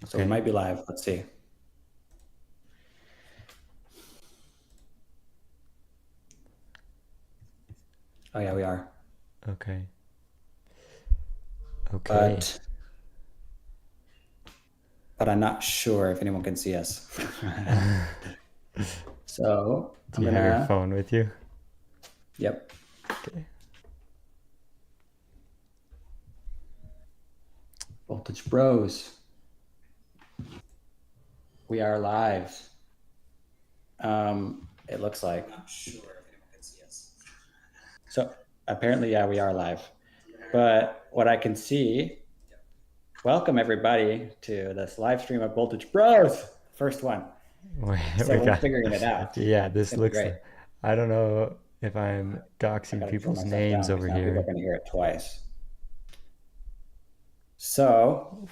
So we Okay. might be live. Let's see. Oh yeah, we are. Okay. Okay. But I'm not sure if anyone can see us. So Do I'm you have your gonna, phone with you? yep. Okay. Voltage Bros. We are live. It looks like. I'm not sure if anyone can see us. So apparently, yeah, we are live. But what I can see, welcome everybody to this live stream of Voltage Bros. First one. So We we're got, figuring it out. yeah, It's this gonna be looks, great. I don't know if I'm I doxing gotta turn people's myself names down over because now people are here. gonna hear it twice. So,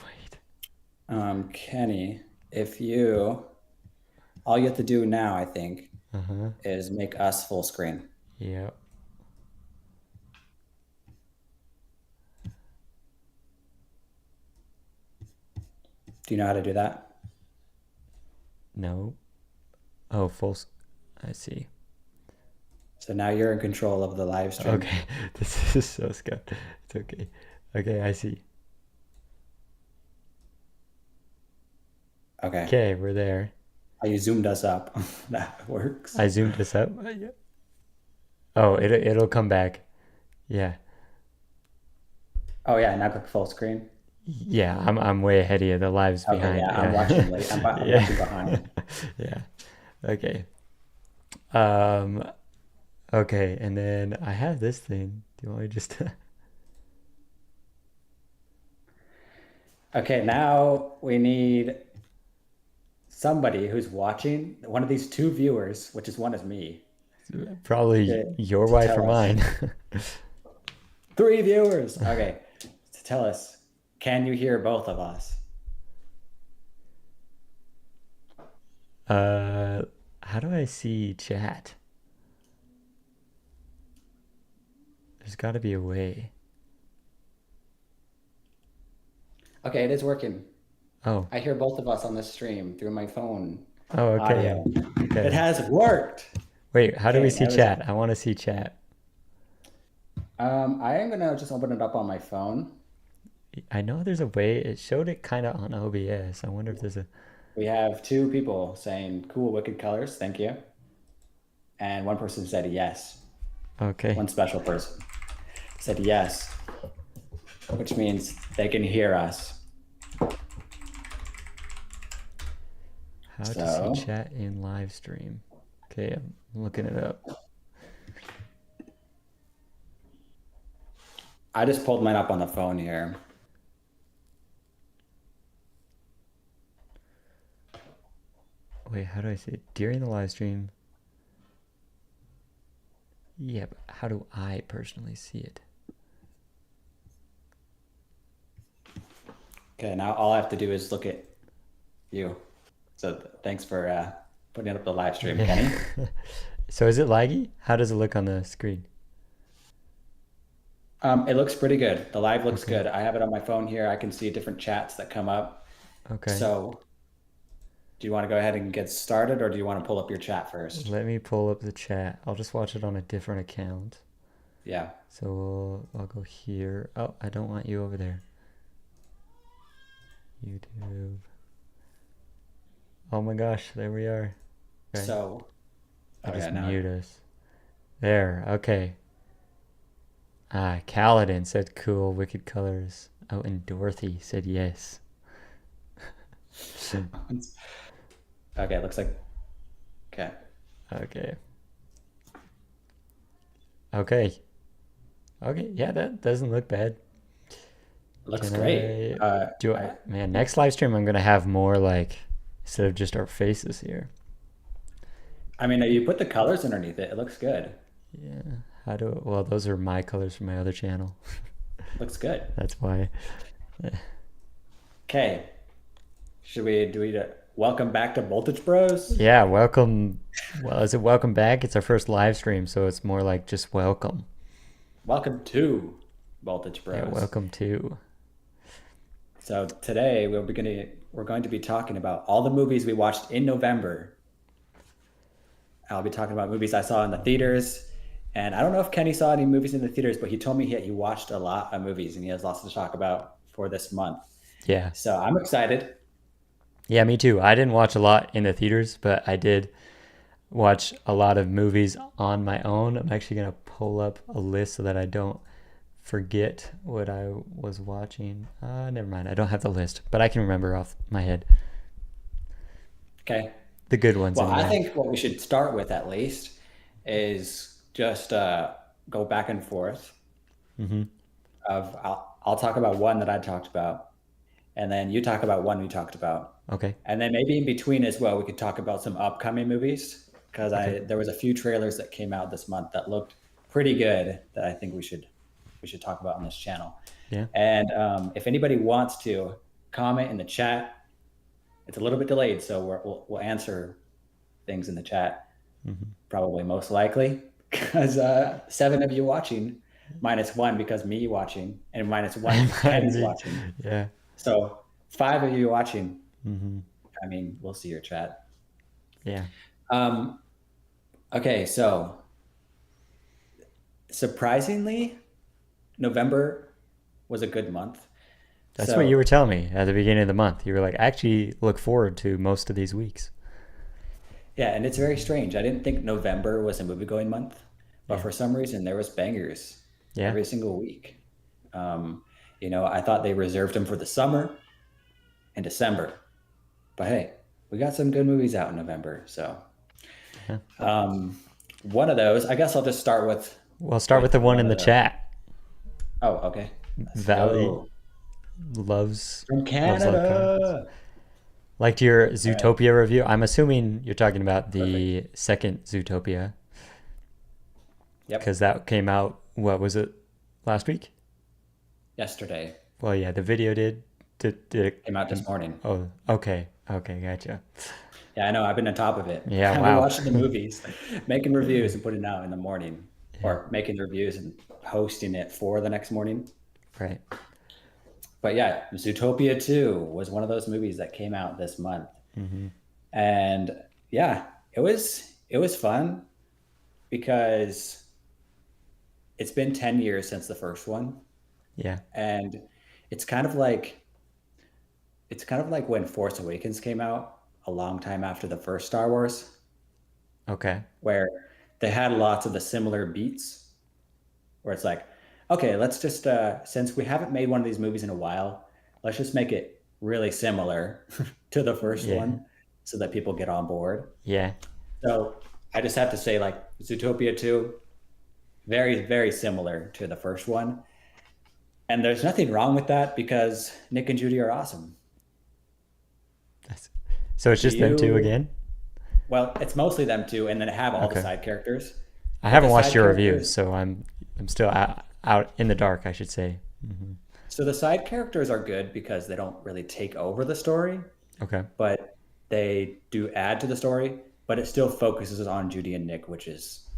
Wait. Kenny, if you, all you have to do now, I think, Uh-huh. is make us full screen. Yeah. Do you know how to do that? No. Oh, I see. So now you're in control of the live stream. Okay. This is so scary. It's okay. Okay, I see. Okay. Okay, we're there. You zoomed us up. That works. I zoomed this up. Yeah. Oh, it'll come back. Yeah. Oh yeah, now click full screen. Yeah, I'm way ahead of you. The live's Okay, behind. yeah, I'm Yeah. watching late. I'm Yeah. watching behind. Yeah. Okay. Um, okay, and then I have this thing. Do you want me just to... Okay, now we need somebody who's watching, one of these two viewers, which is one is me, Probably your to wife or tell us. mine. 3 viewers. Okay, to tell us, can you hear both of us? How do I see chat? There's got to be a way. Okay, it is working. Oh. I hear both of us on this stream through my phone Oh, okay. audio. Okay. It has worked. Wait, how do we Okay, see chat? I want to see chat. I am gonna just open it up on my phone. I know there's a way. It showed it kind of on OBS. I wonder if there's a... We have 2 people saying cool wicked colors, thank you. And one person said yes. Okay. One special person said yes, which means they can hear us. How to see chat in live stream. Okay, I'm looking it up. I just pulled mine up on the phone here. Wait, how do I see it? During the live stream. Yeah, but how do I personally see it? Okay, now all I have to do is look at you. So thanks for putting up the live stream, Kenny. So is it laggy? How does it look on the screen? It looks pretty good. The live looks Okay. good. I have it on my phone here. I can see different chats that come up. Okay. So do you want to go ahead and get started, or do you want to pull up your chat first? Let me pull up the chat. I'll just watch it on a different account. Yeah. So I'll go here. Oh, I don't want you over there. YouTube. Oh my gosh, there we are. Okay. So I'll just mute us. There, okay. Kaladin said cool, wicked colors. Oh, and Dorothy said yes. Okay, looks like... Okay. Okay. Okay. Okay, yeah, that doesn't look bad. It looks great. Man, next live stream I'm gonna have more like, instead of just our faces here. I mean, you put the colors underneath it. It looks good. Yeah. Well, those are my colors from my other channel. Looks good. That's why. Okay. Do we welcome back to Voltage Bros? Yeah, welcome. Well, is it welcome back? It's our first live stream, so it's more like just welcome. Welcome to Voltage Bros. Yeah, welcome to. So today we're we're going to be talking about all the movies we watched in November. I'll be talking about movies I saw in the theaters. And I don't know if Kenny saw any movies in the theaters, but he told me he watched a lot of movies and he has lots to talk about for this month. Yeah. So I'm excited. Yeah, me too. I didn't watch a lot in the theaters, but I did watch a lot of movies on my own. I'm actually going to pull up a list so that I don't forget what I was watching. Never mind. I don't have the list, but I can remember off my head. Okay. The good ones. Well, anyway. I think what we should start with at least is just go back and forth. Mm-hmm. I'll talk about one that I talked about, and then you talk about one we talked about. Okay. And then maybe in between as well, we could talk about some upcoming movies because there was a few trailers that came out this month that looked pretty good that I think we should talk about on this channel. Yeah. And if anybody wants to comment in the chat, it's a little bit delayed, so we'll answer things in the chat. Mm-hmm. Probably most likely because 7 of you watching, -1 because me watching, and -1 because Kenny's watching. Yeah. So 5 of you watching. Mm-hmm. I mean, we'll see your chat. Yeah. Okay, so surprisingly, November was a good month. That's what you were telling me at the beginning of the month. You were like, I actually look forward to most of these weeks. Yeah, and it's very strange. I didn't think November was a movie-going month, but for some reason there was bangers every single week. I thought they reserved them for the summer and December, but hey, we got some good movies out in November. So, one of those, I guess I'll just start with. Well, start with the one in the chat. Oh, okay. Valley loves from Canada. Liked your Zootopia review. I'm assuming you're talking about the second Zootopia. Yep. Because that came out, what was it, last week? Yesterday. Well, yeah, the video did it came out this morning. Oh, okay, gotcha. Yeah, I know. I've been on top of it. Yeah, I've wow. been watching the movies, making reviews and putting it out in the morning, or making the reviews and posting it for the next morning. Right. But yeah, Zootopia 2 was one of those movies that came out this month. Mm-hmm. And yeah, it was fun because it's been 10 years since the first one. Yeah. And it's kind of like when Force Awakens came out a long time after the first Star Wars. Okay. Where they had lots of the similar beats where it's like, okay, let's just, since we haven't made one of these movies in a while, let's just make it really similar to the first one so that people get on board. Yeah. So I just have to say, like, Zootopia 2, very, very similar to the first one. And there's nothing wrong with that because Nick and Judy are awesome. So it's just them two again? Well, it's mostly them two, and then have all the side characters. I haven't watched your reviews, so I'm still out in the dark, I should say. Mm-hmm. So the side characters are good because they don't really take over the story. Okay. But they do add to the story, but it still focuses on Judy and Nick, which is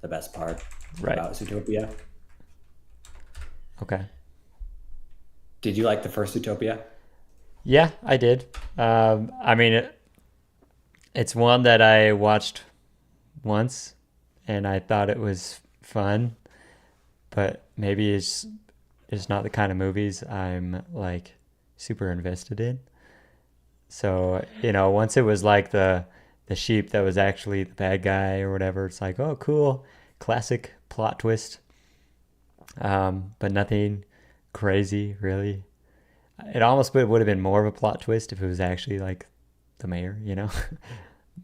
the best part about Zootopia. Okay. Did you like the first Zootopia? Yeah, I did. I mean, it's one that I watched once, and I thought it was fun, but maybe it's not the kind of movies I'm like super invested in. So, once it was like the sheep that was actually the bad guy or whatever, it's like, oh, cool, classic plot twist. But nothing crazy, really. It almost would have been more of a plot twist if it was actually like the mayor,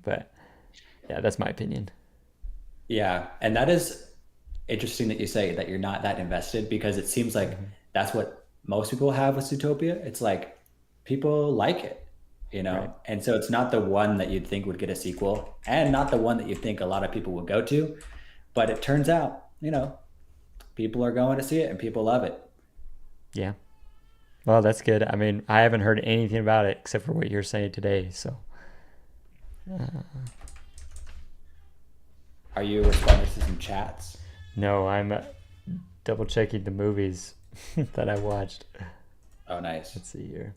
But yeah, that's my opinion. Yeah, and that is interesting that you say that you're not that invested because it seems like that's what most people have with Zootopia. It's like people like it, and so it's not the one that you'd think would get a sequel and not the one that you think a lot of people would go to, but it turns out, people are going to see it and people love it. Yeah. Well, that's good. I mean, I haven't heard anything about it except for what you're saying today, so. Are you responding to some chats? No, I'm double checking the movies that I watched. Oh, nice. Let's see here.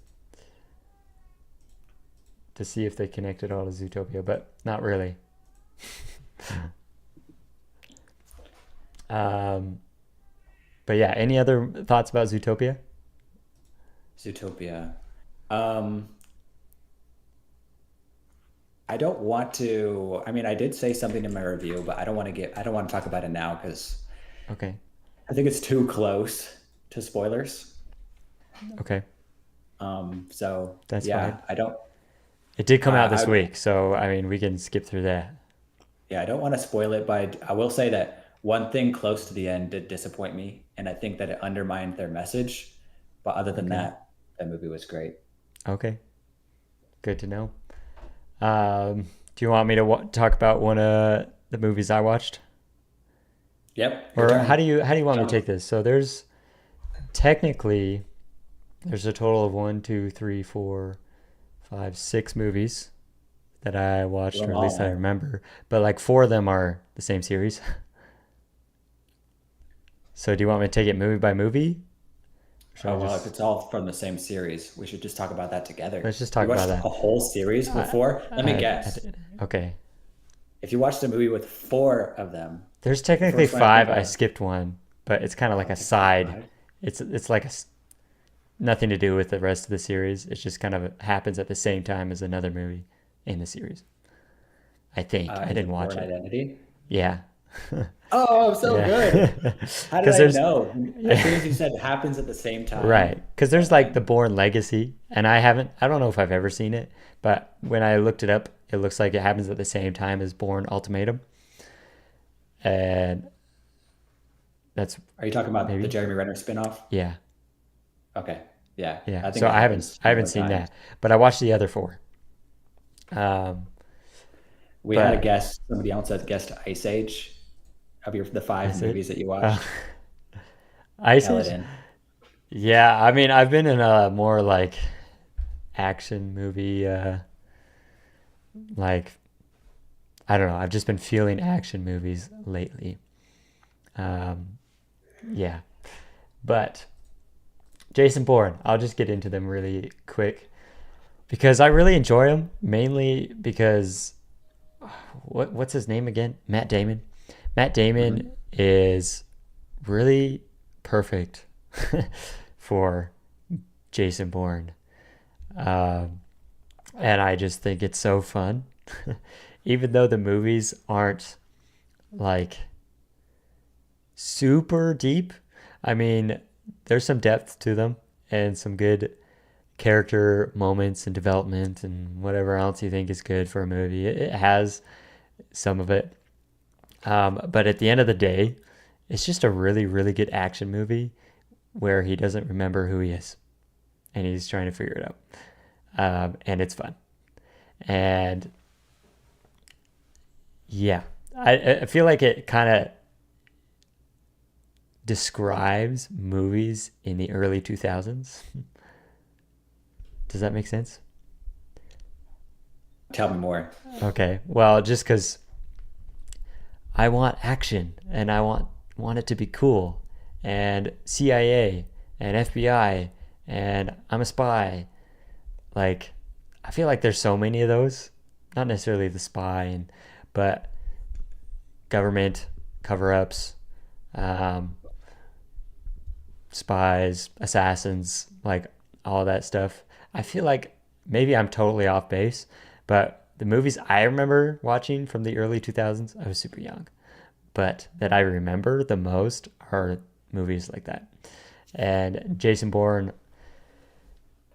to see if they connected all to Zootopia, but not really. Um, but yeah, any other thoughts about Zootopia? Zootopia. Um, I don't want to. I mean, I did say something in my review, but I don't want to get. I don't want to talk about it now because Okay. I think it's too close to spoilers. Okay. So That's fine. yeah, I don't. It did come out this I week, so I mean, we can skip through that. Yeah, I don't want to spoil it, but I will say that one thing close to the end did disappoint me, and I think that it undermined their message. But other than Okay. that, that movie was great. Okay. Good to know. Do you want me to talk about one of the movies I watched? Yep, your Or turn. how do you want me to Jump. take this? So technically there's a total of one, two, three, four, five, 6 movies that I Do watched, or them at least that I all. remember. But like 4 of them are the same series. So do you want me to take it movie by movie? Or should I Oh well, if just it's all from the same series, we should just talk about that together. let's just You talk about watched a that? whole series I before? Let me I guess. did. Okay. If you watched a movie with four of them, There's the technically first one I think 5. I of. skipped one, but it's kind of like a Okay, so side. five. It's like nothing to do with the rest of the series. It just kind of happens at the same time as another movie in the series. I think. I Is didn't it watch Born it. Identity? Yeah. Oh, I'm so Yeah. good. How did Cuz I there's know? As soon yeah. as you said happens at the same time, Right. Cuz there's like the Bourne Legacy, and I don't know if I've ever seen it, but when I looked it up, it looks like it happens at the same time as Bourne Ultimatum. And that's are you talking about the maybe. Jeremy Renner spinoff? Yeah. Okay. Yeah. Yeah. I think So it happens I haven't similar seen times. that, but I watched the other 4. Um We had a but guest, somebody else had guessed Ice Age of the five Ice Age. movies that you Uh, watched. Ice Age? Kaladin. Yeah, I mean, I've been in a more like action movie like I don't know, I've just been feeling action movies lately. Um yeah. But Jason Bourne, I'll just get into them really quick because I really enjoy them mainly because what's his name again? Matt Damon. Matt Damon Mhm. is really perfect for Jason Bourne. Um, and I just think it's so fun. Even though the movies aren't like super deep, I mean, there's some depth to them and some good character moments and development and whatever else you think is good for a movie. It has some of it. But at the end of the day, it's just a really, really good action movie where he doesn't remember who he is and he's trying to figure it out. And it's fun. And yeah, I feel like it kind of describes movies in the early 2000s. Does that make sense? Tell me more. Okay. Well, just because I want action and I want it to be cool and CIA and FBI and I'm a spy. Like I feel like there's so many of those. Not necessarily the spy and but government cover-ups, um, spies, assassins, like all that stuff. I feel like maybe I'm totally off base, but the movies I remember watching from the early 2000s, I was super young, but that I remember the most are movies like that. And Jason Bourne,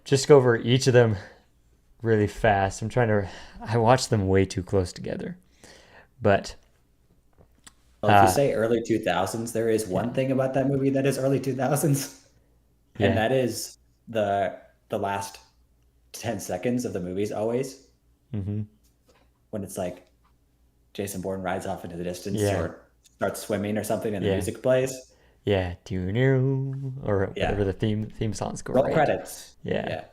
just go over each of them really fast. I watched them way too close together. But, Well, if you uh, say early 2000s, there is yeah, one thing about that movie that is early 2000s, and yeah. that is the last 10 seconds of the movies always Hmm. when it's like Jason Bourne rides off into the distance Yeah, or starts swimming or something and the yeah, music plays. yeah. Do you or Yeah. whatever the theme song's Roll great. credits. Yeah. Yeah.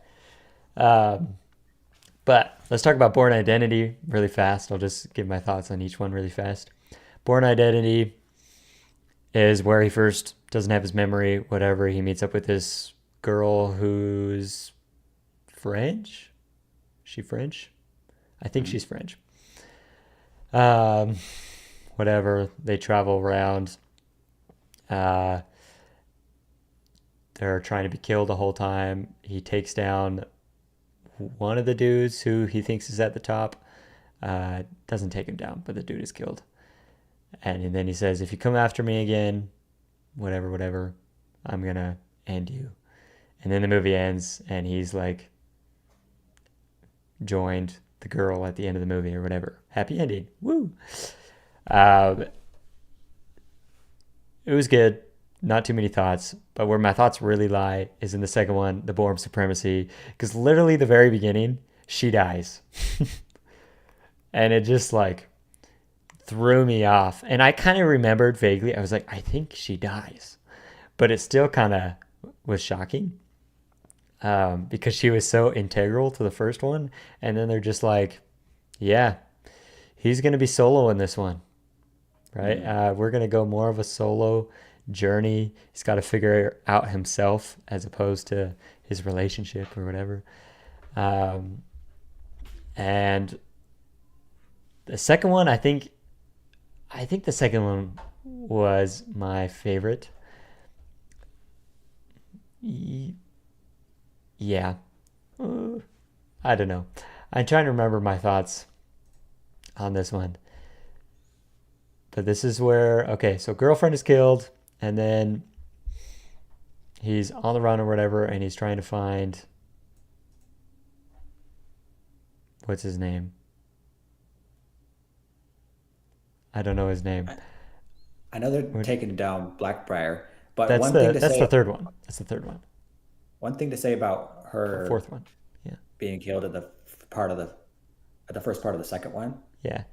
Um, but let's talk about Born Identity really fast. I'll just give my thoughts on each one really fast. Born Identity is where he first doesn't have his memory, whatever. He meets up with this girl who's French. Is she French? I think she's French. Um, Whatever. They travel around. Uh, they're trying to be killed the whole time. He takes down one of the dudes who he thinks is at the top. Doesn't take him down, but the dude is killed. And then he says, if you come after me again, whatever, whatever, I'm going to end you. And then the movie ends, and he's like joined the girl at the end of the movie or whatever. Happy ending. Woo! Um, it was good. Not too many thoughts, but where my thoughts really lie is in the second one, the Bourne Supremacy, because literally the very beginning, she dies. And it just like threw me off. And I kind of remembered vaguely, I was like, I think she dies. But it still kind of was shocking because she was so integral to the first one. And then they're just like, yeah, he's going to be solo in this one, right? We're going to go more of a solo journey. He's got to figure out himself as opposed to his relationship or whatever. And the second one, I think the second one was my favorite. Yeah. I don't know. I'm trying to remember my thoughts on this one. But this is where, okay, so girlfriend is killed, and then he's on the run or whatever, and he's trying to find, what's his name? I don't know his name. I know they're taking down Blackbriar, but That's the third one. That's the third one. one thing to say about her Fourth one. Yeah. being killed at part of the at the first part of the second one, Yeah.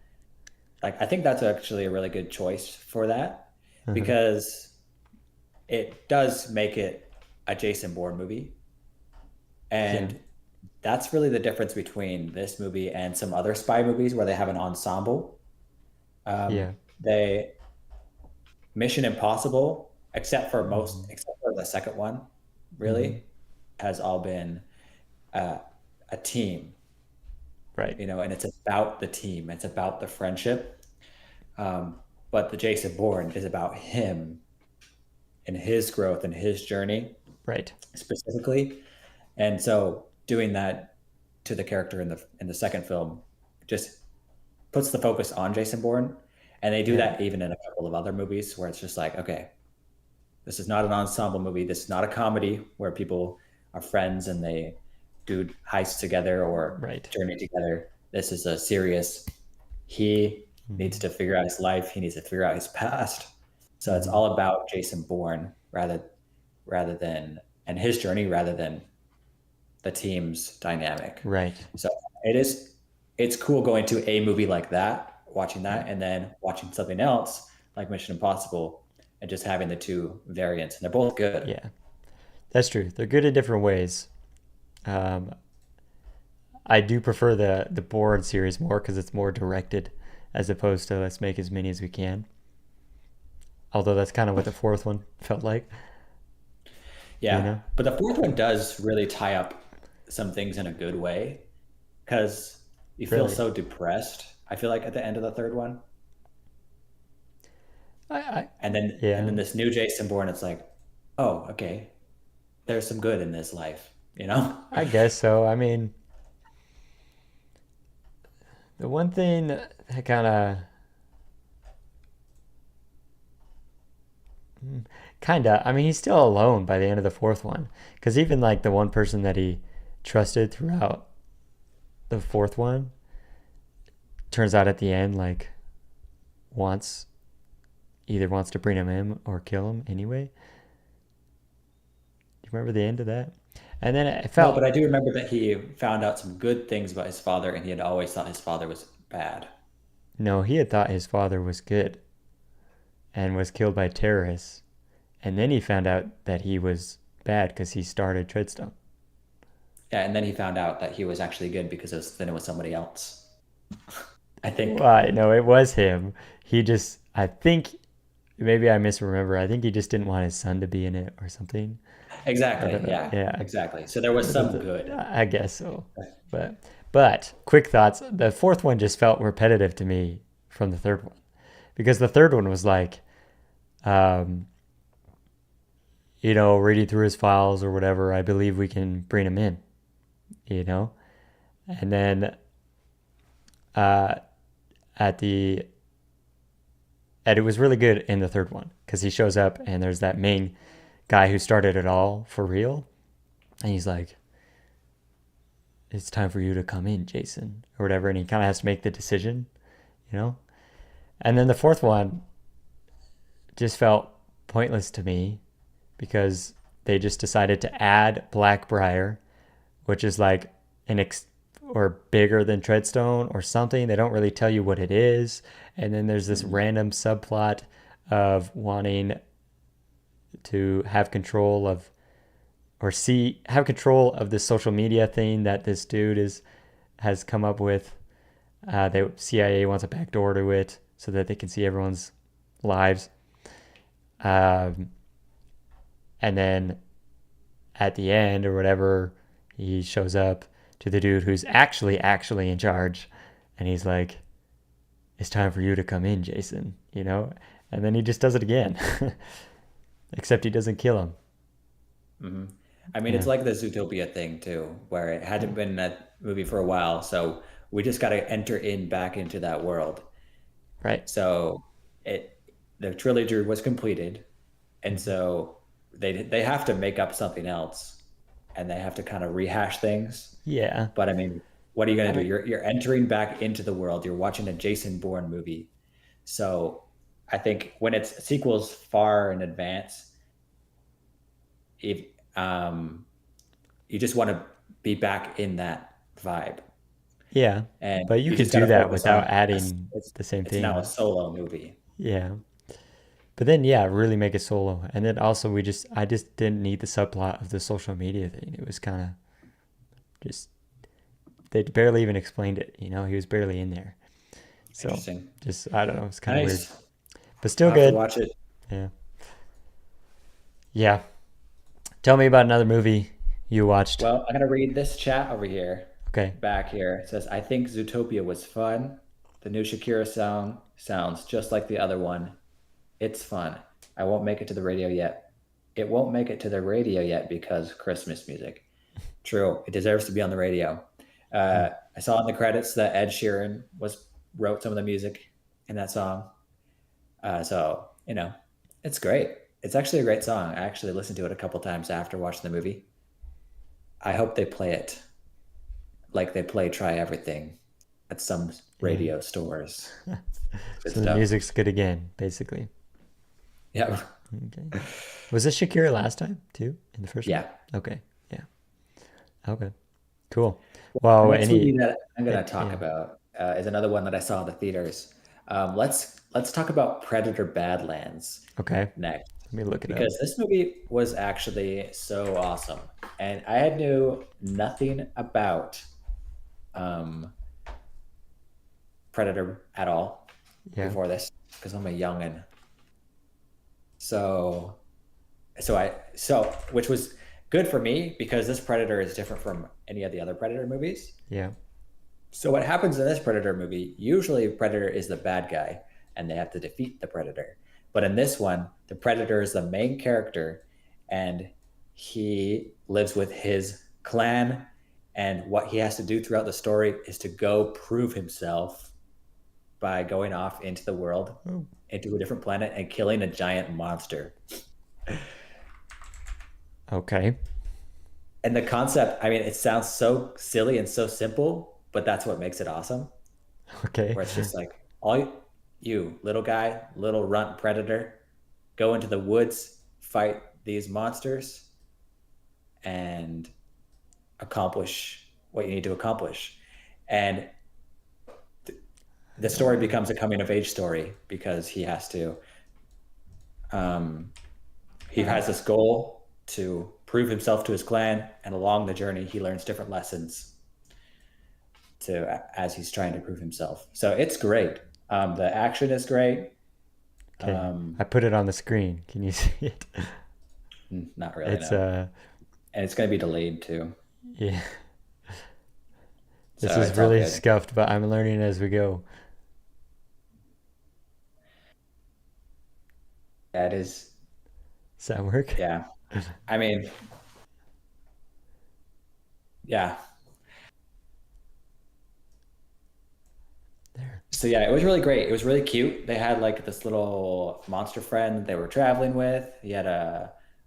like I think that's actually a really good choice for that Uh-huh. because it does make it a Jason Bourne movie, Yeah. and that's really the difference between this movie and some other spy movies where they have an ensemble. Yeah. They Mission Impossible, Mm-hmm. except for the second one, Mm-hmm. really has all been uh, a team, Right. and it's about the team, it's about the friendship. But the Jason Bourne is about him and his growth and his journey Right. specifically. And so doing that to the character in the second film just puts the focus on Jason Bourne. And they do Yeah. that even in a couple of other movies where it's just like, okay, this is not an ensemble movie. This is not a comedy where people are friends and they do heists together or Right. journey together. This is a serious, he needs Mm-hmm. to figure out his life. He needs to figure out his past. So it's Mm-hmm. all about Jason Bourne rather than and his journey rather than the team's dynamic. Right. So it's cool going to a movie like that, watching Yeah. that, and then watching something else like Mission Impossible and just having the two variants. And they're both good. Yeah. That's true. They're good in different ways. Um, I do prefer the Bourne series more because it's more directed as opposed to let's make as many as we can. Although that's kind of what the fourth one felt like, you Yeah. know? But the fourth one does really tie up some things in a good way because you feel Really. so depressed. I feel like at the end of the third one. I And then yeah, this new Jason Bourne, it's like, oh, okay, there's some good in this life, you know? I guess so. I mean, the one thing that I mean, he's still alone by the end of the fourth one. Because even like the one person that he trusted throughout the fourth one turns out at the end, like, wants either wants to bring him in or kill him anyway. Do you remember the end of that? And then it No, felt, but I do remember that he found out some good things about his father, and he had always thought his father was bad. no, he had thought his father was good and was killed by terrorists. And then he found out that he was bad because he started Treadstone. Yeah, and then he found out that he was actually good because then it was somebody else. I think Why? No, it was him. He just, I think, maybe I misremember. I think he just didn't want his son to be in it or something. I exactly. don't know. Yeah, Yeah. exactly. So there was some good. I guess so. But But quick thoughts. The fourth one just felt repetitive to me from the third one, because the third one was like, um, reading through his files or whatever. I believe we can bring him in. You know, and then uh, at the and it was really good in the third one because he shows up and there's that main guy who started it all for real, and he's like, "It's time for you to come in, Jason," or whatever, and he kind of has to make the decision, you know. And then the fourth one just felt pointless to me because they just decided to add Blackbriar, which is like or bigger than Treadstone or something. They don't really tell you what it is. And then there's this random subplot of wanting to have control of have control of this social media thing that this dude has come up with. The CIA wants a backdoor to it so that they can see everyone's lives. And then at the end or whatever, he shows up to the dude who's actually in charge, and he's like, "It's time for you to come in, Jason," and then he just does it again. Except he doesn't kill him. Mm-hmm. I mean, it's like the Zootopia thing too, where it hadn't been that movie for a while, so we just got to enter back into that world. Right. So the trilogy was completed, and so they have to make up something else, and they have to kind of rehash things. Yeah. But I mean, what are you going to do? You're entering back into the world. You're watching a Jason Bourne movie. So I think when it's sequels far in advance, if you just want to be back in that vibe. Yeah. And but you could do that without adding the same thing. It's now a solo movie. Yeah. But then, really make it solo. And then also I just didn't need the subplot of the social media thing. It was kind of they barely even explained it. He was barely in there. So Interesting. I don't know. It's kind of Nice. weird, but still I'll have good. to watch it. Yeah. Yeah. Tell me about another movie you watched. Well, I'm going to read this chat over here. Okay. Back here. It says, "I think Zootopia was fun. The new Shakira song sounds just like the other one. It's fun. I won't make it to the radio yet. It won't make it to the radio yet because Christmas music." True. It deserves to be on the radio. I saw in the credits that Ed Sheeran wrote some of the music in that song. So, it's great. It's actually a great song. I actually listened to it a couple times after watching the movie. I hope they play it like they play Try Everything at some radio stores. So the music's good again, basically. Yeah. Okay. Was this Shakira last time too? In the first one? Okay. Yeah. Okay. Cool. Well, next movie that I'm going to talk about is another one that I saw in the theaters. Let's talk about Predator Badlands. Okay. Next. Let me look it up. Because this movie was actually so awesome. And I knew nothing about Predator at all before this, because I'm a youngin'. So which was good for me because this Predator is different from any of the other Predator movies. Yeah. So what happens in this Predator movie, usually Predator is the bad guy and they have to defeat the Predator. But in this one, the Predator is the main character and he lives with his clan, and what he has to do throughout the story is to go prove himself by going off into the world, into a different planet and killing a giant monster. Okay. And the concept, I mean, it sounds so silly and so simple, but that's what makes it awesome. Okay. Where it's just like, all you little guy, little runt predator, go into the woods, fight these monsters, and accomplish what you need to accomplish. And the story becomes a coming of age story because he has to, he has this goal to prove himself to his clan, and along the journey he learns different lessons as he's trying to prove himself. So it's great. The action is great. Okay. I put it on the screen. Can you see it? Not really. It's no. And it's going to be delayed too. Yeah. This So is it's all really good. scuffed, but I'm learning as we go. That is, Does that work? yeah. I mean, yeah. There. So yeah, it was really great. It was really cute. They had like this little monster friend that they were traveling with. He had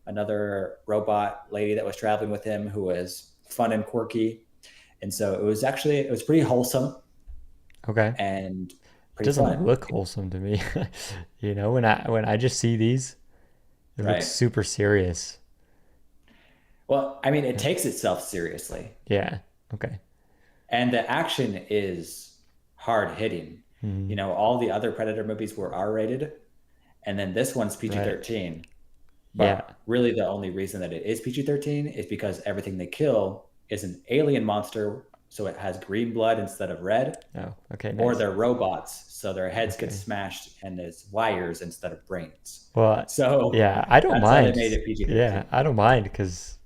another robot lady that was traveling with him who was fun and quirky. And so it was pretty wholesome Okay. and It pretty doesn't fun, look wholesome to me. You know, when I just see these, it looks right? super serious. Well, I mean, it Yeah. takes itself seriously, Yeah. Okay. and the action is hard hitting. Mm, All the other Predator movies were R rated, and then this one's PG right. 13. Yeah. But really, the only reason that it is PG 13 is because everything they kill is an alien monster, so it has green blood instead of red, Oh, okay, or nice. they're robots, so their heads get Okay. smashed and there's wires instead of brains. Well, So yeah, I don't that's why they mind. made it PG Yeah, 13. I don't mind because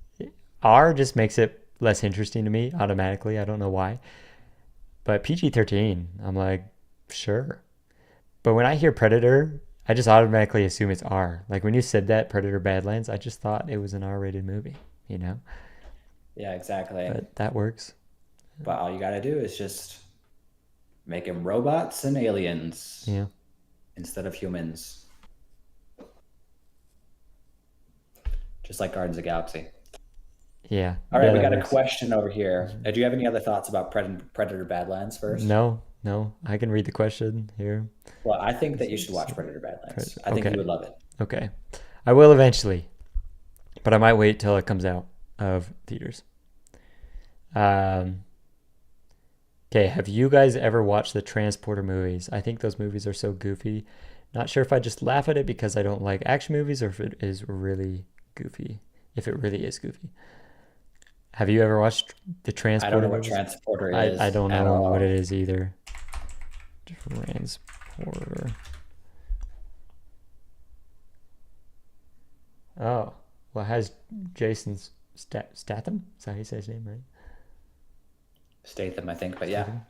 R just makes it less interesting to me automatically. I don't know why. But PG-13, I'm like, sure. But when I hear Predator, I just automatically assume it's R. Like when you said that, Predator Badlands, I just thought it was an R-rated movie, you know? Yeah, exactly. But that works. But all you got to do is just make them robots and aliens Yeah. instead of humans, just like Guardians of the Galaxy. Yeah. All Yeah, right, we that got a works. question over here. Do you have any other thoughts about Predator Badlands first? No, no. I can read the question here. Well, I think This that you should is watch Predator Badlands. Predator. I think you Okay. would love it. Okay. I will eventually, but I might wait till it comes out of theaters. Um, okay, have you guys ever watched the Transporter movies? I think those movies are so goofy. Not sure if I just laugh at it because I don't like action movies or if it is really goofy. If it really is goofy. Have you ever watched the I don't Transporter know what movies? Transporter I is don't at know what it all. is either. Transporter. Oh, well, it has Statham? Is that how you say his name, right? Statham, I think, but yeah. Statham.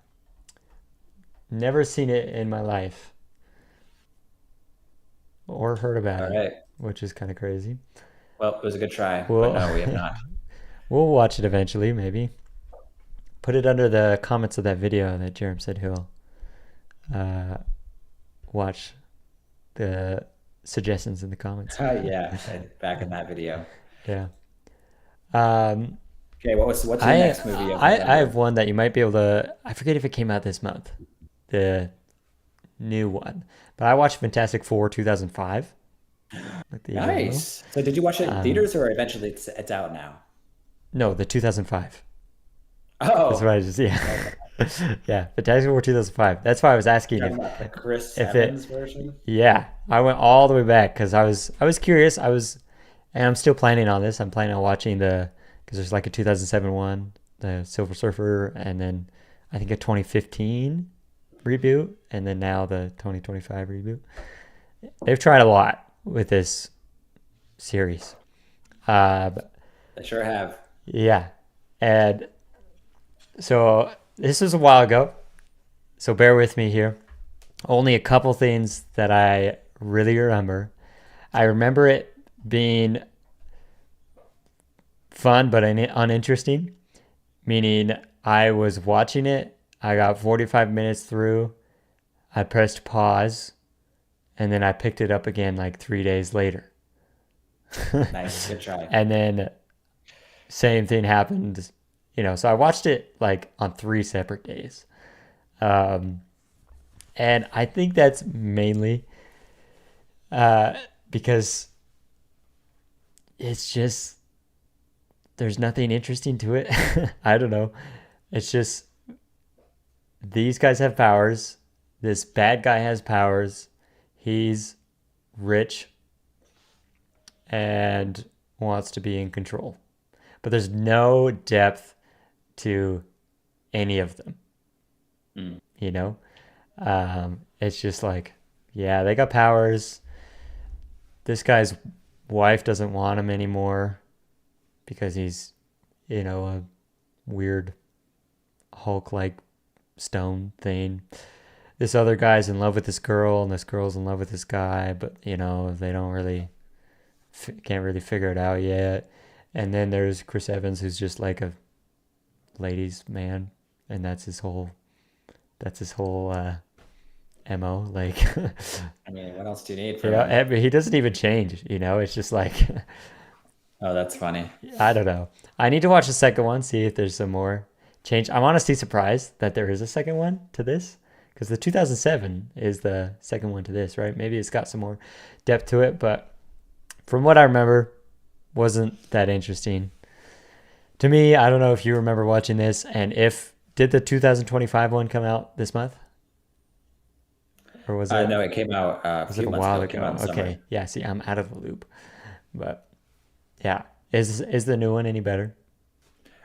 Never seen it in my life or heard about All it, right. which is kind of crazy. Well, it was a good try, but We'll no, we have not. we'll watch it eventually, maybe. Put it under the comments of that video that Jerem said he'll uh, watch the suggestions in the comments. Yeah, back in that video. Yeah. Um, Okay, what's your I next movie of I have November? one that you might be able to. I forget if it came out this month, the new one. But I watched Fantastic Four 2005, like the original. Nice. So did you watch it in Um, theaters or eventually it's out now? no, the 2005. That's what Oh, I just yeah. okay. Yeah, Fantastic Four 2005. That's why I was asking You're if talking about the Chris if it Evans version? yeah, I went all the way back cuz I was curious. And I'm still planning on this. I'm planning on watching the cuz there's like a 2007 one, the Silver Surfer, and then I think a 2015 reboot and then now the 2025 reboot. They've tried a lot with this series. But They sure have. yeah. And so this was a while ago. So bear with me here. Only a couple things that I really remember. I remember it being fun but uninteresting, meaning I was watching it. I got 45 minutes through. I pressed pause and then I picked it up again like 3 days later. Nice. Good try. And then same thing happened, so I watched it like on 3 separate days. Um, and I think that's mainly uh, because it's just there's nothing interesting to it. I don't know. It's just these guys have powers. This bad guy has powers. He's rich and wants to be in control. But there's no depth to any of them, Mm. you know? It's just like, yeah, they got powers. This guy's wife doesn't want him anymore because he's, a weird Hulk like stone thing. This other guy's in love with this girl, and this girl's in love with this guy, but they don't really can't really figure it out yet. And then there's Chris Evans, who's just like a ladies' man, and that's his whole mo. Like, I mean, what else do you need you from know, him? and he doesn't even change. It's just like Oh, that's funny. I don't know. I need to watch the second one, see if there's some more change. I'm honestly surprised that there is a second one to this because the 2007 is the second one to this, right? Maybe it's got some more depth to it, but from what I remember, wasn't that interesting to me. I don't know if you remember watching this, and if did the 2025 one come out this month, or was it No, it came out a was it few a months while ago. It came out ago? in summer. Okay, yeah. See, I'm out of the loop, but yeah, is the new one any better?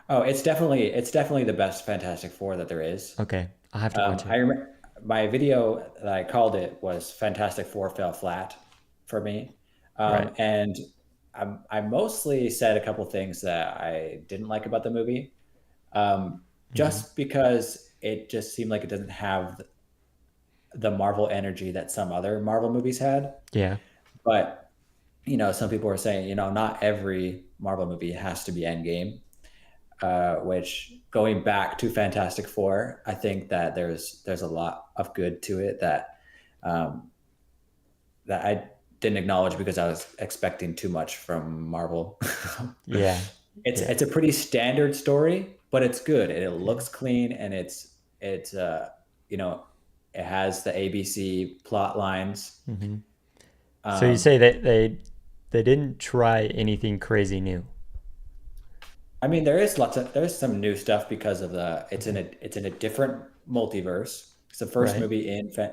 Oh, it's definitely the best Fantastic Four that there is. Okay, I'll have to watch I it. remember my video that I called it was Fantastic Four fell flat for me, Right. and I mostly said a couple things that I didn't like about the movie, Mm-hmm. just because it just seemed like it doesn't have the Marvel energy that some other Marvel movies had. Yeah. But some people were saying, not every Marvel movie has to be Endgame. Which going back to Fantastic Four, I think that there's a lot of good to it um, that I didn't acknowledge because I was expecting too much from Marvel. Yeah. it's Yeah. it's a pretty standard story, but it's good and it Yeah. looks clean and it's you know it has the ABC plot lines. Mm-hmm. So you Um, say that they didn't try anything crazy new. I mean, there's some new stuff because of the Okay. it's in a different multiverse. It's the first Right. movie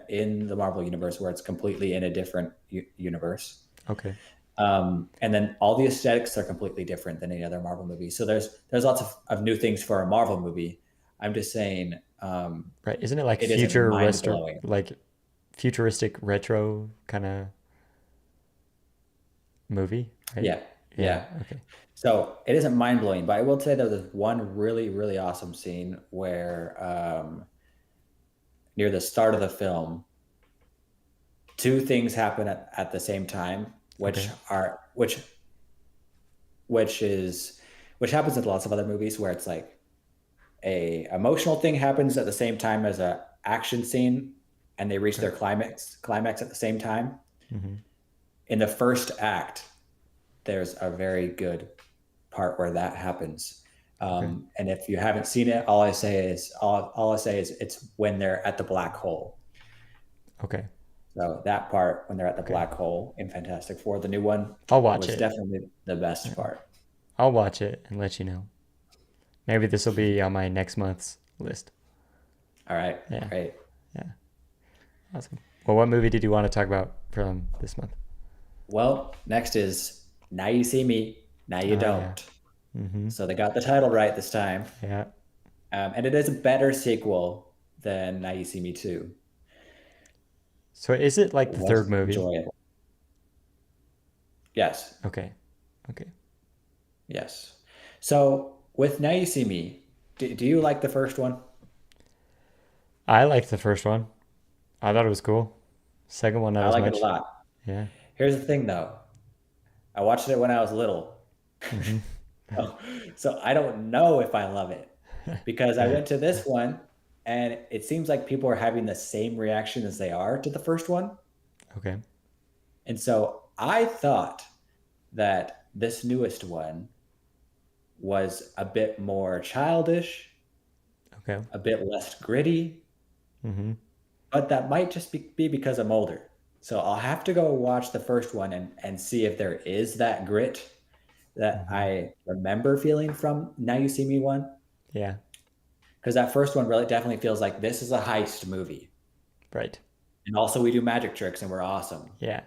in the Marvel universe where it's completely in a different universe. Okay. And then all the aesthetics are completely different than any other Marvel movie. So there's lots of new things for a Marvel movie. I'm just saying, Right. Isn't it like it isn't mind blowing. futuristic retro kind of movie, right? Yeah, Yeah. yeah. Okay. So it isn't mind blowing, but I will say there's one really really awesome scene where near the start of the film two things happen at the same time, which Okay. are which is which happens in lots of other movies where it's like a emotional thing happens at the same time as a action scene, and they reach Right. their climax at the same time. Mm-hmm. In the first act, there's a very good part where that happens. Okay. And if you haven't seen it, all I say is it's when they're at the black hole. Okay. So that part when they're at the Okay. black hole in Fantastic Four, the new one, I'll watch was it. definitely the best Yeah. part. I'll watch it and let you know. Maybe this will be on my next month's list. All right, Yeah. great. Yeah. Awesome. Well, what movie did you want to talk about from this month? Well, next is Now You See Me, Now You Oh yeah. Don't. Mm-hmm. So they got the title right this time. Yeah. And it is a better sequel than Now You See Me 2. So is it like It the third was movie? enjoyable. Yes, Okay. Okay. yes. So with Now You See Me, do you like the first one? I liked the first one. I thought it was cool. Second one, not I as like it a much. lot. Yeah. Here's the thing though. I watched it when I was little. Mm-hmm. So, so I don't know if I love it because I went to this one and it seems like people are having the same reaction as they are to the first one. Okay. And so I thought that this newest one was a bit more childish, Okay. a bit less gritty, Mm-hmm. but that might just be because I'm older. So I'll have to go watch the first one and see if there is that grit that Mm-hmm. I remember feeling from Now You See Me one. Yeah. Because that first one really definitely feels like this is a heist movie. Right. And also we do magic tricks and we're awesome. Yeah.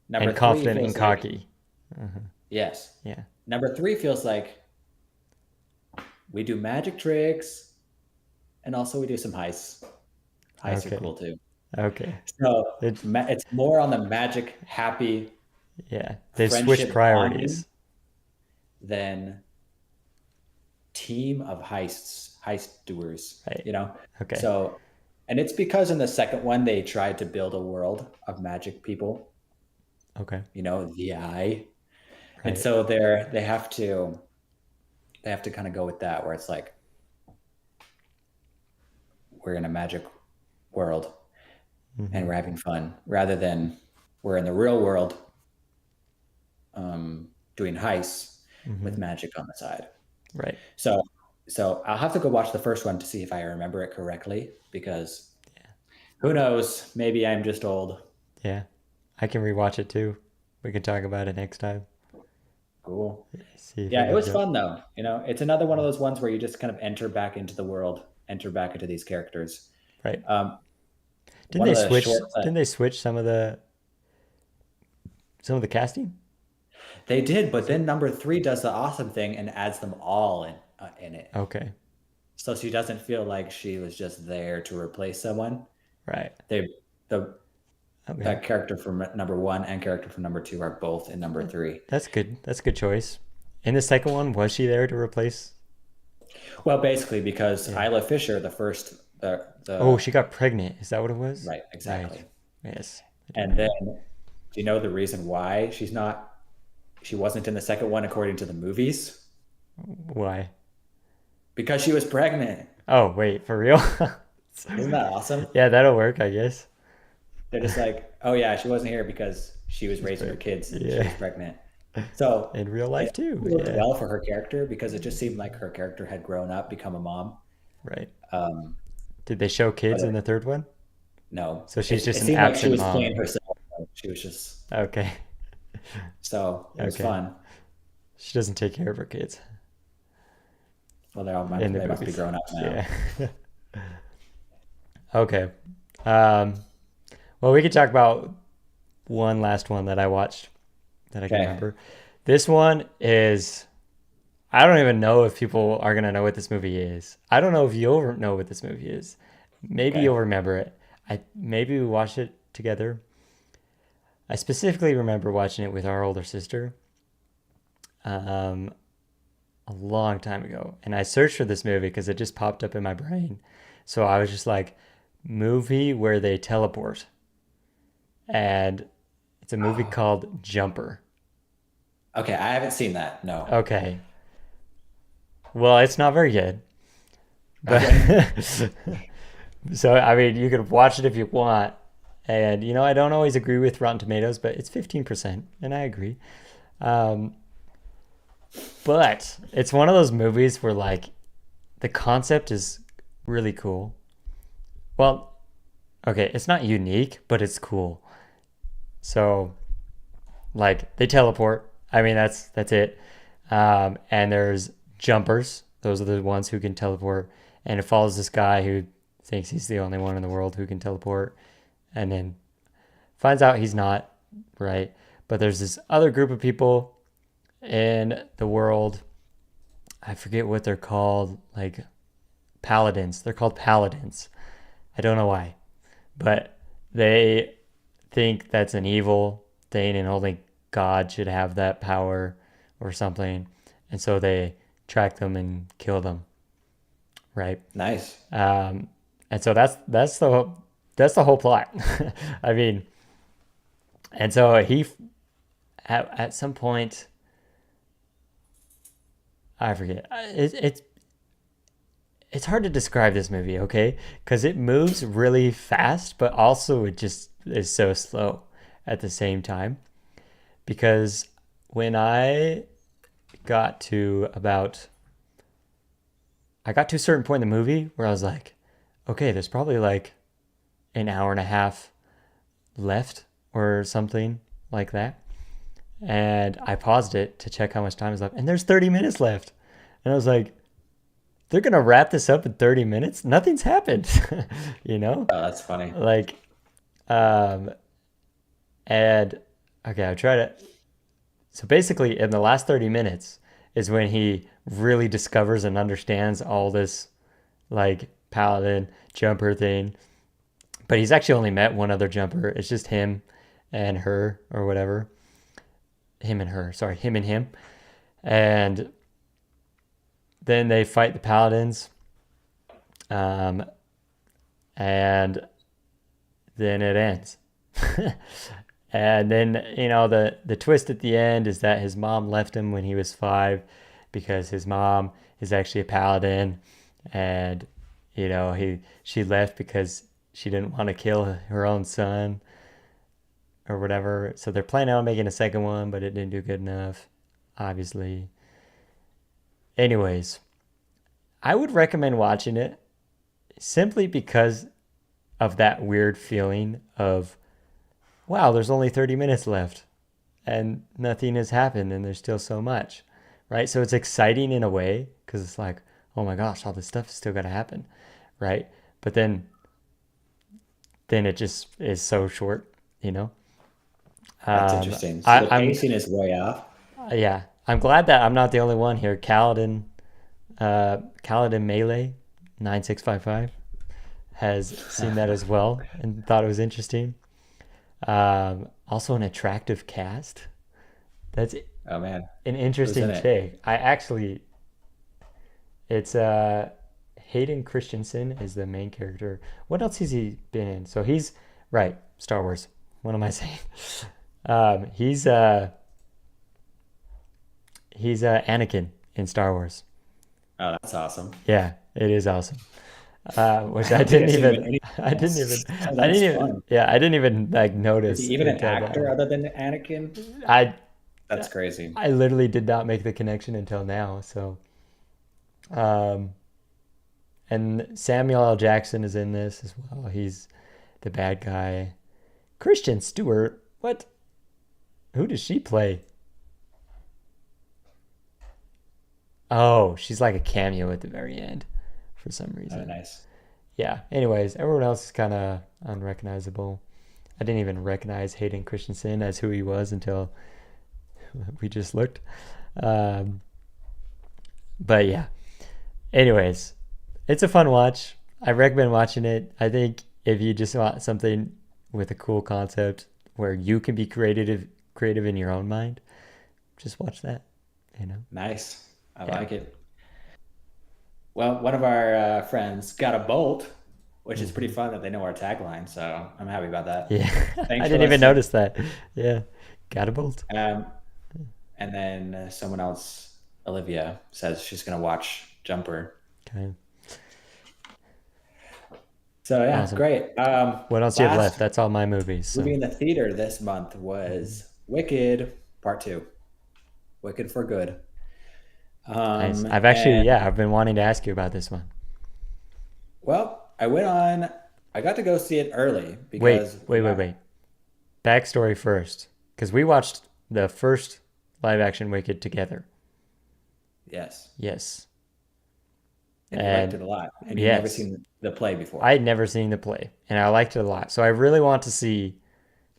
Number And three confident and feels like, cocky. Uh-huh. yes. Yeah. Number three feels like we do magic tricks and also we do some heists. Heists are Okay. cool too. Okay. So It, it's more on the magic, happy, yeah. They've switched friendship bonding priorities. than team of heists. heist doers, Right. you know? Okay. So, and it's because in the second one, they tried to build a world of magic people, Okay. you know, the eye. And Right. so they have to kind of go with that, where it's like, we're in a magic world and Mm-hmm. we're having fun rather than we're in the real world doing heists Mm-hmm. with magic on the side. Right. So, so I'll have to go watch the first one to see if I remember it correctly, because who knows? Maybe I'm just old. Yeah. I can rewatch it too. We can talk about it next time. Cool. See if it Yeah, it comes was up. fun though. You know, it's another one of those ones where you just kind of enter back into the world, enter back into these characters. Right. Um, Didn't one they of the switch? shorts that Didn't they switch some of the casting? they did, but Was it? then number three does the awesome thing and adds them all in it, Okay. so she doesn't feel like she was just there to replace someone. Right. They the Okay. that character from number one and character from number two are both in number three. That's good. That's a good choice. In the second one, was she there to replace? Well, basically because Yeah. Isla Fisher, Oh, the she got pregnant. Is that what it was? right, Right. exactly. Yes. I do And then, remember. do you know the reason why she wasn't in the second one according to the movies? Why? Because she was pregnant. Oh, wait, for real? Isn't that awesome? Yeah, that'll work, I guess. They're just like, oh yeah, she wasn't here because she was She's raising her pregnant. kids and she Yeah. was pregnant. So In real it life too. worked Yeah. well for her character because it just seemed like her character had grown up, become a mom. Right. Um, Did they show but kids in the third one? no, So she's just it an seemed like she absent was mom. playing herself. She was just Okay. so it was Okay. fun. She doesn't take care of her kids Well, in the they must be movies. grown up now. Yeah. Okay. Um, well, we could talk about one last one that I watched that I can Okay, remember. This one is, I don't even know if people are going to know what this movie is. I don't know if you'll know what this movie is. Maybe okay, you'll remember it. Maybe we watched it together. I specifically remember watching it with our older sister um, a long time ago. And I searched for this movie because it just popped up in my brain. So I was just like, movie where they teleport. And it's a movie oh, called Jumper. okay. I haven't seen that. No. Okay. Well, it's not very good. But Okay. so I mean, you could watch it if you want. And I don't always agree with Rotten Tomatoes, but it's 15%, and I agree. Um, but it's one of those movies where like the concept is really cool. Well, okay, it's not unique, but it's cool. So like they teleport. I mean, that's it. And there's jumpers. Those are the ones who can teleport. And it follows this guy who thinks he's the only one in the world who can teleport, and then finds out he's not, right? But there's this other group of people in the world. I forget what they're called, like paladins. They're called paladins. I don't know why, but they think that's an evil thing and only God should have that power or something. And so they track them and kill them, right? Nice. And so that's the whole plot. I mean, and so he at some point, I forget. It's hard to describe this movie, okay? Because it moves really fast, but also it just is so slow at the same time. Because when got to about, I got to a certain point in the movie where I was like, okay, there's probably like an hour and a half left or something like that. And I paused it to check how much time is left, and there's 30 minutes left. And I was like, they're gonna wrap this up in 30 minutes? Nothing's happened, you know? Oh, that's funny. Like, um, and okay, I try to. So basically, in the last 30 minutes is when he really discovers and understands all this, like, paladin jumper thing. But he's actually only met one other jumper. It's just him and her, or whatever. Him and her, sorry, him and him. And then they fight the paladins, um, and then it ends. And then, the twist at the end is that his mom left him when he was 5 because his mom is actually a paladin, and she left because she didn't want to kill her own son or whatever. So they're planning on making a second one, but it didn't do good enough, obviously. Anyways, I would recommend watching it simply because of that weird feeling of, wow, there's only 30 minutes left and nothing has happened and there's still so much, right? So it's exciting in a way because it's like, oh my gosh, all this stuff is still going to happen, right? But then it just is so short, you know? That's Um, interesting. So I, the I'm, pacing is way off. yeah, I'm glad that I'm not the only one here. Kaladin Melee 9655 has seen that as well and thought it was interesting. Also, an attractive cast. That's Oh man, an who's in interesting it? take. It's Hayden Christensen is the main character. What else has he been in? So he's right, Star Wars. What am I saying? Um, he's uh he's Anakin in Star Wars. Oh, that's awesome. Yeah, it is awesome. Which I I don't think didn't I've seen him in even, anything else. So I that's didn't even, fun. yeah, I didn't even like Is he notice even an until actor now. other than Anakin? I, That's crazy. I literally did not make the connection until now. So, um, and Samuel L. Jackson is in this as well. He's the bad guy. Christian Stewart, what? Who does she play? Oh, she's like a cameo at the very end for some Oh, reason. nice. Yeah. Anyways, everyone else is kind of unrecognizable. I didn't even recognize Hayden Christensen as who he was until we just looked. Um, but yeah. Anyways, it's a fun watch. I recommend watching it. I think if you just want something with a cool concept where you can be creative in your own mind, just watch that. You know. Nice. I Yeah. like it. Well, one of our friends got a bolt, which is pretty Hmm. fun that they know our tagline. So I'm happy about that. Yeah. Thanks I for didn't even listening. notice that. Yeah. Got a bolt. Um, and then someone else, Olivia, says she's going to watch Jumper. Okay. So yeah, Awesome. great. What else do you have left? Last That's all my movies. movie So in the theater this month mhm. was Wicked Part Two. Wicked for Good. Nice. And I've been wanting to ask you about this one. well, I got to go see it early Wait, because wait, wait, wait. Backstory first, because we watched the first live action Wicked together. yes, Yes, and you liked it and a lot, and you'd never yes, seen the play I before. had never seen the play, and I liked it a lot. So I really want to see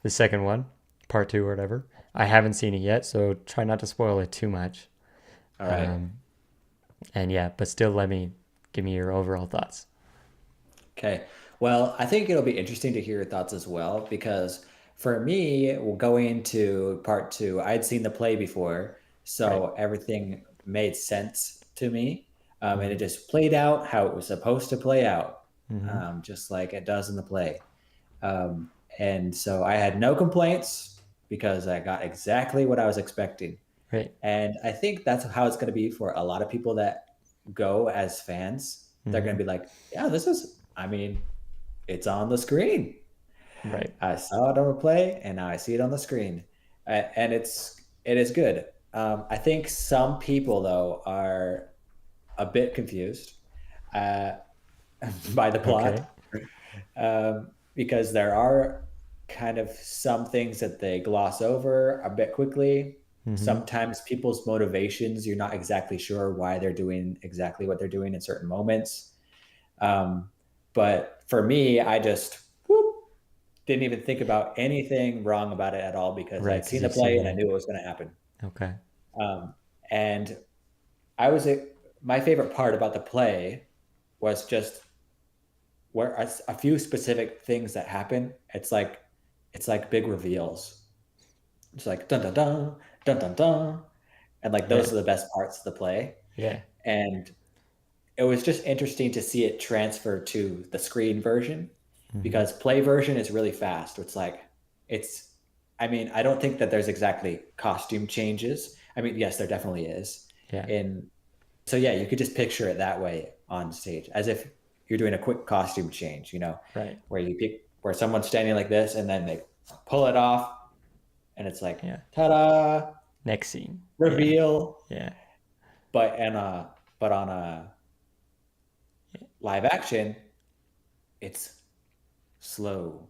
the second one, part two or whatever. I haven't seen it yet, so try not to spoil it too much. All right. Um, and yeah, but still, let me give me your overall thoughts. Okay. Well, I think it'll be interesting to hear your thoughts as well because for me, going into part two, I'd seen the play before, Right. so everything made sense to me, and it Mm-hmm. just played out how it was supposed to play out, Mm-hmm. just like it does in the play. Um, and so I had no complaints because I got exactly what I was expecting. Right. And I think that's how it's going to be for a lot of people that go as fans. They're going Mm-hmm. to be like, yeah, I mean, it's on the screen. Right. I saw it on the play and now I see it on the screen. And it is good. I think some people, though, are a bit confused uh, by the plot Okay. because there are kind of some things that they gloss over a bit quickly. Mm-hmm. Sometimes people's motivations, you're not exactly sure why they're doing exactly what they're doing in certain moments. Um, but for me, I just whoop, didn't even think about anything wrong about it at all because Right, I'd because seen the you've play seen and I it. knew it was going to happen. Okay. Um, and I was my favorite part about the play was just where a few specific things that happen. It's like big reveals. It's like dun dun dun dun dun dun, and like those Right. are the best parts of the play. Yeah. And it was just interesting to see it transfer to the screen version Hmm. because play version is really fast. It's like it's I mean, I don't think that there's exactly costume changes. I mean, yes, there definitely is. Yeah. And so yeah, you could just picture it that way on stage, as if you're doing a quick costume change, Right. where you pick where someone's standing like this and then they pull it off and it's like Yeah. ta-da, Next scene. Yeah. reveal. Yeah. But but on a live action, it's slow.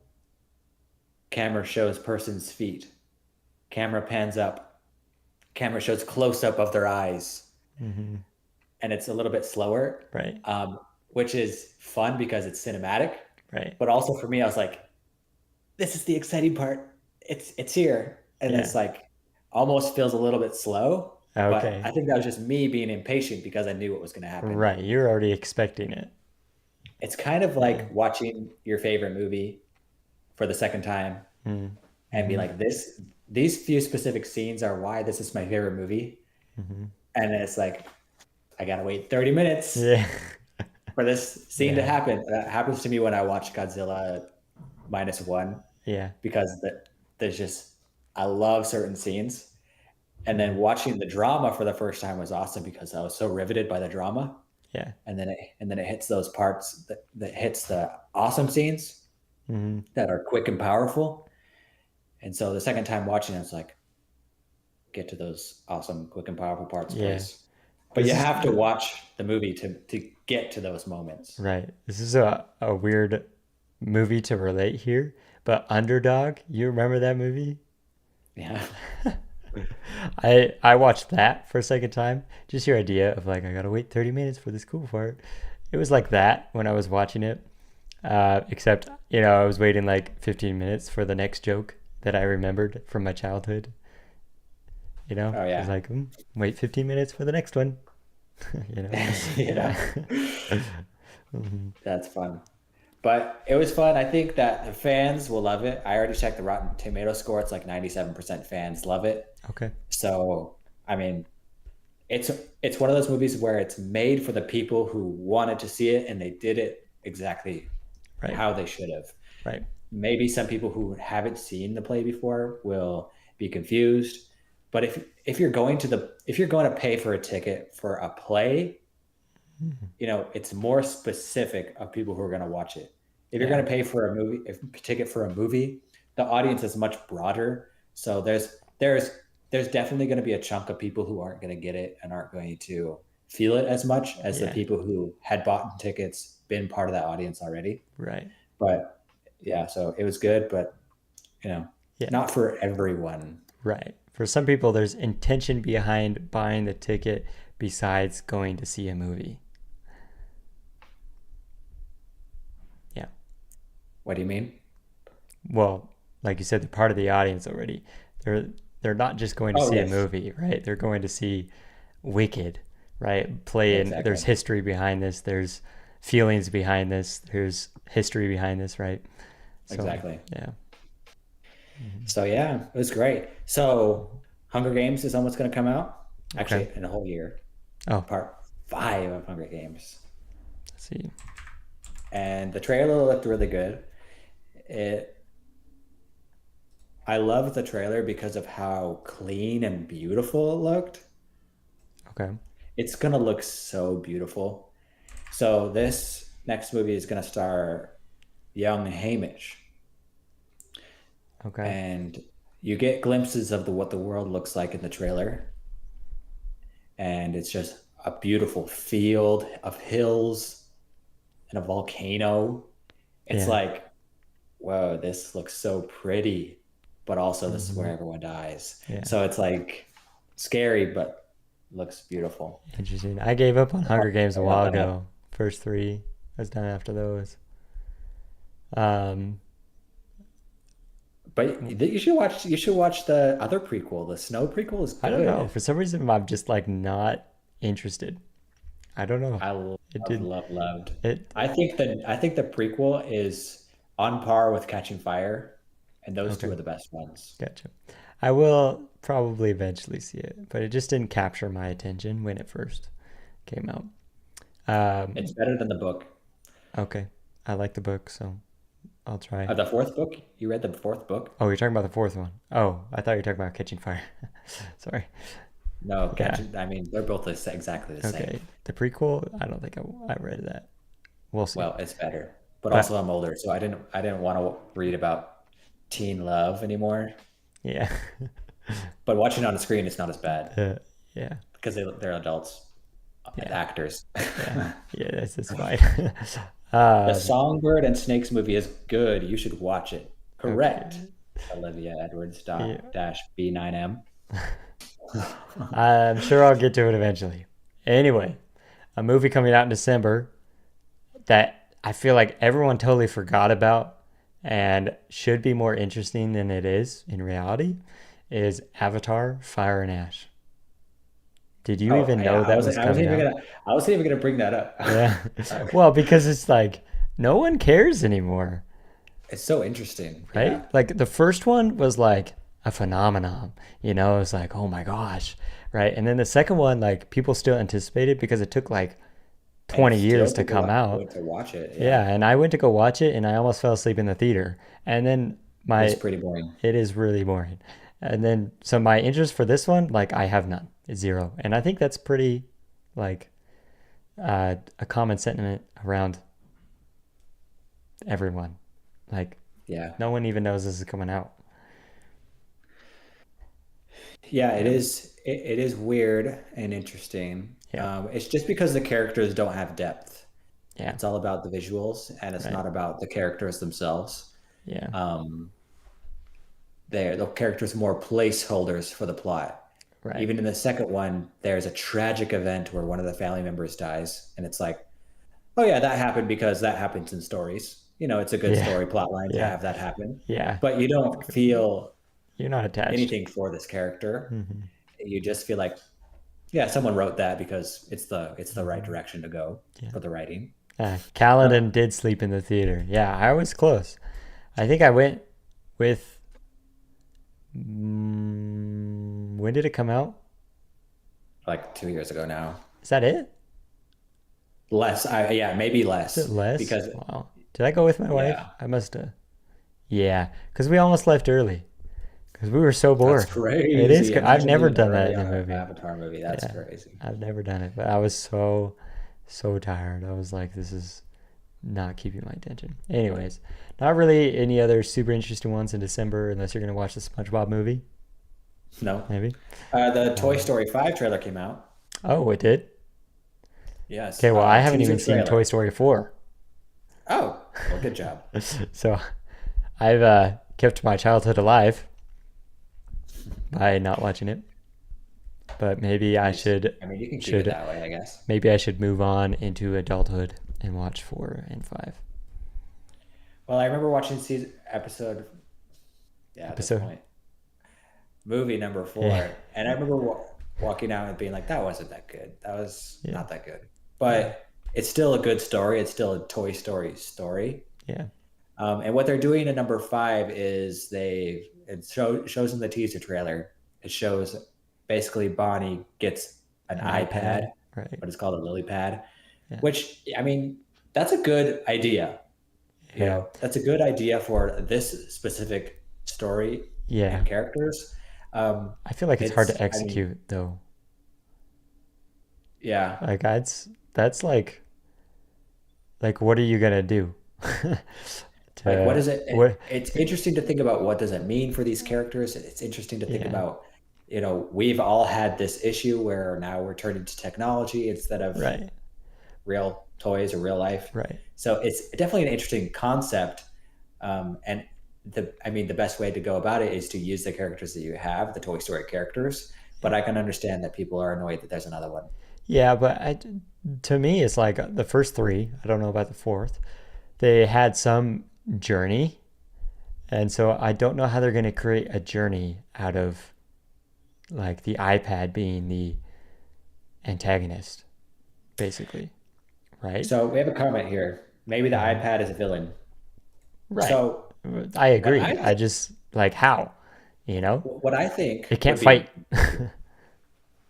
Camera shows person's feet. Camera pans up. Camera shows close up of their eyes, Hmm. and it's a little bit slower, Right. which is fun because it's cinematic. Right. But also for me, I was like, "This is the exciting part. It's here," and Yeah. it's like almost feels a little bit slow. But Okay. I think that was just me being impatient because I knew what was going to happen. Right. You're already expecting it. It's kind of Yeah. like watching your favorite movie for the second time and be Mm-hmm. like, these few specific scenes are why this is my favorite movie. Mm-hmm. And then it's like, I gotta wait 30 minutes Yeah. for this scene to Yeah. happen. That happens to me when I watch Godzilla minus one Yeah. because there's just I love certain scenes. And then Mm-hmm. watching the drama for the first time was awesome because I was so riveted by the drama. Yeah. And then it hits those parts that hits the awesome scenes Mm-hmm. that are quick and powerful. And so the second time watching, I was like, get to those awesome, quick and powerful parts, Yeah. please. But This you is have to watch the movie to get to those moments. right. This is a weird movie to relate here, but Underdog, you remember that movie? Yeah. I watched that for a second time. Just your idea of like I gotta wait 30 minutes for this cool part. It was like that when I was watching it. Except, I was waiting like 15 minutes for the next joke that I remembered from my childhood. Oh It was yeah. like, wait 15 minutes for the next one. you know? Yeah. Yeah. Mhm. That's fun. But it was fun. I think that the fans will love it. I already checked the Rotten Tomato score. It's like 97% fans love it. Okay. So, I mean, it's it's one of those movies where it's made for the people who wanted to see it and they did it exactly Right. how they should have. Right. Maybe some people who haven't seen the play before will be confused. But if you're going to the if you're going to pay for a ticket for a play, Mhm. it's more specific of people who are going to watch it. If you're Yeah. going to pay for a movie, if ticket for a movie, the audience is much broader. So there's definitely going to be a chunk of people who aren't going to get it and aren't going to feel it as much as the Yeah. people who had bought tickets, been part of that audience already. Right. But yeah, so it was good, but you know, Yeah. not for everyone. Right. For some people, there's intention behind buying the ticket besides going to see a movie. Yeah. What do you mean? Well, like you said, they're part of the audience already. They're they're not just going to Oh see a yes, movie, right? They're going to see Wicked, right? Play and exactly, there's history behind this. There's feelings behind this. There's history behind this, right? So exactly. yeah. Mhm. So yeah, it was great. So Hunger Games is almost going to come out. Okay. Actually, in a whole year. Oh, Part 5 of Hunger Games, let's see. and the trailer looked really good. It I loved the trailer because of how clean and beautiful it looked. Okay. It's gonna look so beautiful. So this next movie is gonna star young Hamish, Okay. and you get glimpses of what the world looks like in the trailer, and it's just a beautiful field of hills and a volcano. It's Yeah. like, whoa, this looks so pretty, but also this is where Hmm. everyone dies. Yeah. So it's like scary, but looks beautiful. Interesting. I gave up on Hunger Games a Sorry about while that. ago. First three. I was done after those. Um, But you should watch the other prequel. The Snow prequel is I don't know. good. For some reason, I'm just like not interested. I don't know. I loved, It did loved. it. I think the prequel is on par with Catching Fire, and those two Okay, are the best ones. gotcha. I will probably eventually see it, but it just didn't capture my attention when it first came out. Um, It's better than the book. okay, I like the book, so I'll try. The fourth book? You read the fourth book? Oh, you're talking about the fourth one. Oh, I thought you were talking about Catching Fire. Sorry. No, Yeah. I mean, they're both exactly the same. Okay. The prequel, I don't think I read that. We'll see. Well, it's better. But also But I'm older, so I didn't want to read about teen love anymore. yeah. But watching it on the screen, it's not as bad Uh, yeah. because they're adults, Yeah. actors. Yeah. Yeah, that's fine. The um, Songbird and Snakes movie is good. You should watch it. Correct. okay. Olivia Edwards Yeah. dash B9M. I'm sure I'll get to it eventually. Anyway, a movie coming out in December that I feel like everyone totally forgot about and should be more interesting than it is in reality is Avatar Fire and Ash. Did you Oh even yeah, know that was coming out? I wasn't even gonna bring that up. Yeah. Sorry. Well, because it's like no one cares anymore, It's so interesting. right? Yeah. Like the first one was like a phenomenon, you know, it's like, oh my gosh, right? And then the second one, like people still anticipated because it took like And 20 still years to people come out. went to watch it. Yeah, Yeah. and I went to go watch it and I almost fell asleep in the theater. And then It's my pretty boring. it is really boring. And then so my interest for this one, like I have none. It's zero. And I think that's pretty like a common sentiment around everyone. Like Yeah. no one even knows this is coming out. Yeah, it Yeah. is. It is weird and interesting. Yeah. It's just because the characters don't have depth. Yeah. It's all about the visuals, and it's Right. not about the characters themselves. Yeah. Um, the characters are more placeholders for the plot. Right. Even in the second one, there's a tragic event where one of the family members dies, and it's like, oh yeah, that happened because that happens in stories. It's a good Yeah. story plot line to Yeah. have that happen, Yeah. but you don't feel You're not attached. anything for this character. Hmm. You just feel like, yeah, someone wrote that because it's the right Hmm. direction to go Yeah. for the writing. Uh, Kaladin did sleep in the theater. Yeah, I was close. I think I went with. When did it come out? like 2 years ago now. Is that it? Less, yeah, maybe Is it less less? because Wow. Did I go with my wife? yeah, I must have. Yeah, because we almost left early because we were so that's bored. It is. crazy. I've Imagine never leaving done that early in a on an movie. Avatar movie. That's Yeah, crazy. I've never done it, but I was so tired. I was like, this is not keeping my attention. Anyways, not really any other super interesting ones in December unless you're gonna watch the SpongeBob movie, No, maybe. the Toy Um, Story 5 trailer came out. oh, it did. Yes, Okay, well, I haven't teaser even seen Toy trailer. Story 4. Oh, well, good job. So I've kept my childhood alive by not watching it. But maybe I Nice. should I mean, you can keep it should that way, I guess. maybe I should move on into adulthood and watch 4 and 5 Well, I remember watching season episode. Yeah, at this episode. point, movie number Yeah, 4, and I remember walking out and being like, "That wasn't that good. That was yeah, not that good." yeah, But it's still a good story. It's still a Toy Story story. yeah. And what they're doing in number 5 is shows in the teaser trailer. It shows basically Bonnie gets an An iPad, iPad, right? but it's called a lily pad, Yeah, which I mean, that's a good idea. yeah, That's a good idea for this specific story yeah. and characters. Um, I feel like it's hard to I mean, execute though. yeah, Like that's like what are you gonna do? like what To is it? what? It's interesting to think about what does it mean for these characters. It's interesting to think Yeah, about, we've all had this issue where now we're turning to technology instead of right, real toys or real life. right. So it's definitely an interesting concept. And I mean, the best way to go about it is to use the characters that you have, the Toy Story characters. But I can understand that people are annoyed that there's another one. Yeah, but to me, it's like the first three. I don't know about the fourth. They had some journey, and so I don't know how they're going to create a journey out of like the iPad being the antagonist, basically, right? So we have a comment here. Maybe the Hmm. iPad is a villain. Right. So I what agree. I I just like how, you know, what I think it can't would fight. be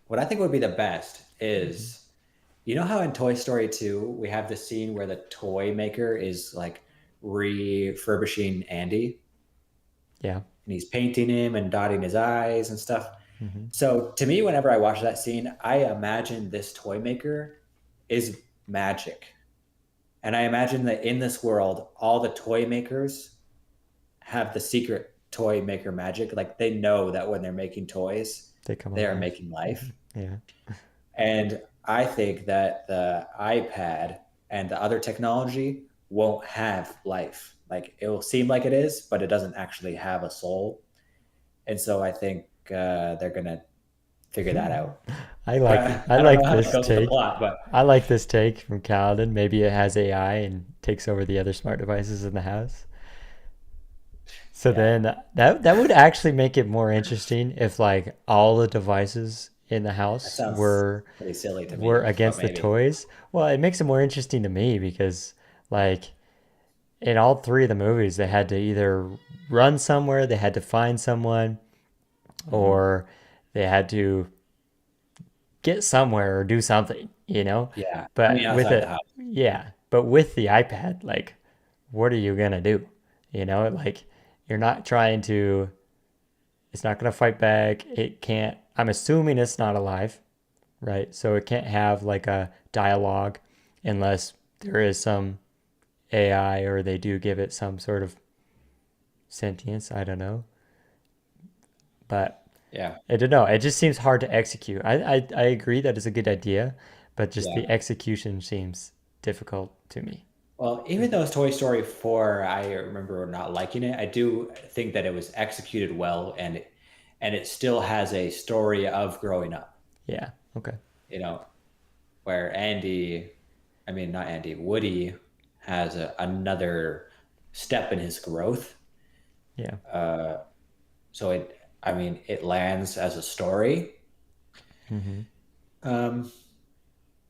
what I think would be the best is You know how in Toy Story 2 we have the scene where the toy maker is like refurbishing Andy Yeah. and he's painting him and dotting his eyes and stuff. Hmm. So to me, whenever I watch that scene, I imagine this toy maker is magic. And I imagine that in this world, all the toy makers have the secret toy maker magic. Like they know that when they're making toys, They come they are alive. making life. Yeah. And I think that the iPad and the other technology won't have life. Like it will seem like it is, but it doesn't actually have a soul. And so I think they're gonna figure that out. I But like I I don't know like how it this goes with the take. plot. But I like this take from Kaladin. Maybe it has AI and takes over the other smart devices in the house. So yeah, then that would actually make it more interesting if like all the devices in the that house sounds pretty silly to were me. But against the maybe, toys. Well, it makes it more interesting to me because like in all three of the movies they had to either run somewhere, they had to find someone, hmm, or they had to get somewhere or do something, you know? yeah. I mean, But with outside the it, house. yeah, but with the iPad, like, what are you gonna do? You know, like, you're not trying to, it's not gonna fight back. It can't, I'm assuming it's not alive, right? So it can't have like a dialogue unless there is some AI or they do give it some sort of sentience. I don't know. But Yeah, I don't know. It just seems hard to execute. I agree that it's a good idea, but just yeah. the execution seems difficult to me. Well, even though Toy Story 4, I remember not liking it, I do think that it was executed well and it still has a story of growing up, Yeah. Okay. you know, where Andy, I mean, not Andy, Woody has another step in his growth. Yeah. Uh, so I mean, it lands as a story. Mm-hmm. Um,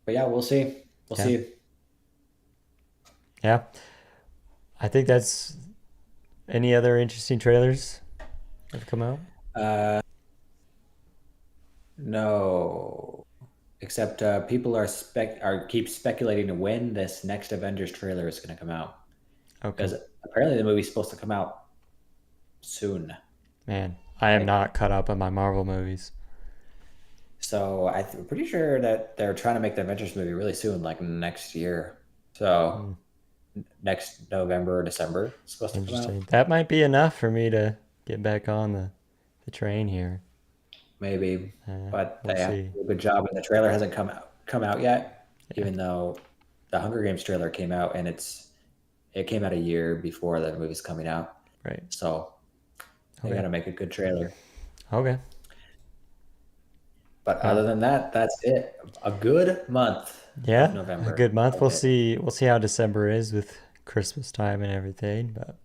but yeah, we'll see. We'll Yeah. see. Yeah. I think that's any other interesting trailers that have come out. Uh, no, except people are keep speculating to when this next Avengers trailer is going to come out Okay. because apparently the movie's supposed to come out soon. Man, I am Like, not caught up on my Marvel movies. so I'm pretty sure that they're trying to make the Avengers movie really soon, like next year. So Hmm. next November or December, it's supposed to come out. Interesting. That might be enough for me to get back on the train here. Maybe, but We'll they have to see. do a good job, and the trailer hasn't come out yet. Yeah. Even though the Hunger Games trailer came out, and it came out a year before the movie's coming out, Right. so they got Okay. to make a good trailer. Okay. But Well, other than that, that's it. A good month of yeah, a November. good month. Of We'll it. see. We'll see how December is with Christmas time and everything. But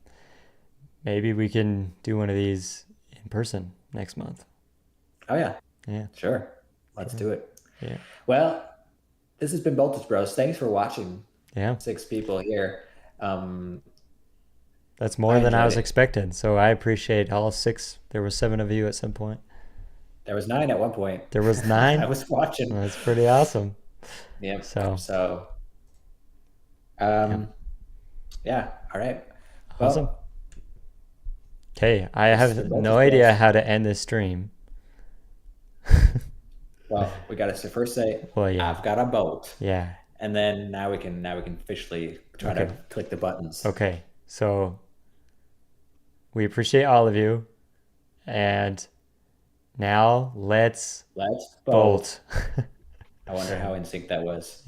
maybe we can do one of these in person next month. Oh yeah, Yeah. sure. Let's Sure. do it. Yeah. Well, this has been Voltage Bros. Thanks for watching. Yeah. 6 people here. That's I more than I enjoyed was it. expecting. So I appreciate all six. There were seven of you at some point. There was 9 at one point. There was I nine. was watching. That's pretty awesome. Yep. So So, yeah. um, yeah. All right. Awesome. Well, Okay. I this has been have no Voltage idea Bros. how to end this stream. Well, we got to first say, Well, yeah. "I've got a bolt," Yeah. and then now we can officially try Okay. to click the buttons. Okay. So we appreciate all of you. And now let's Let's bolt. bolt. I wonder how in sync that was.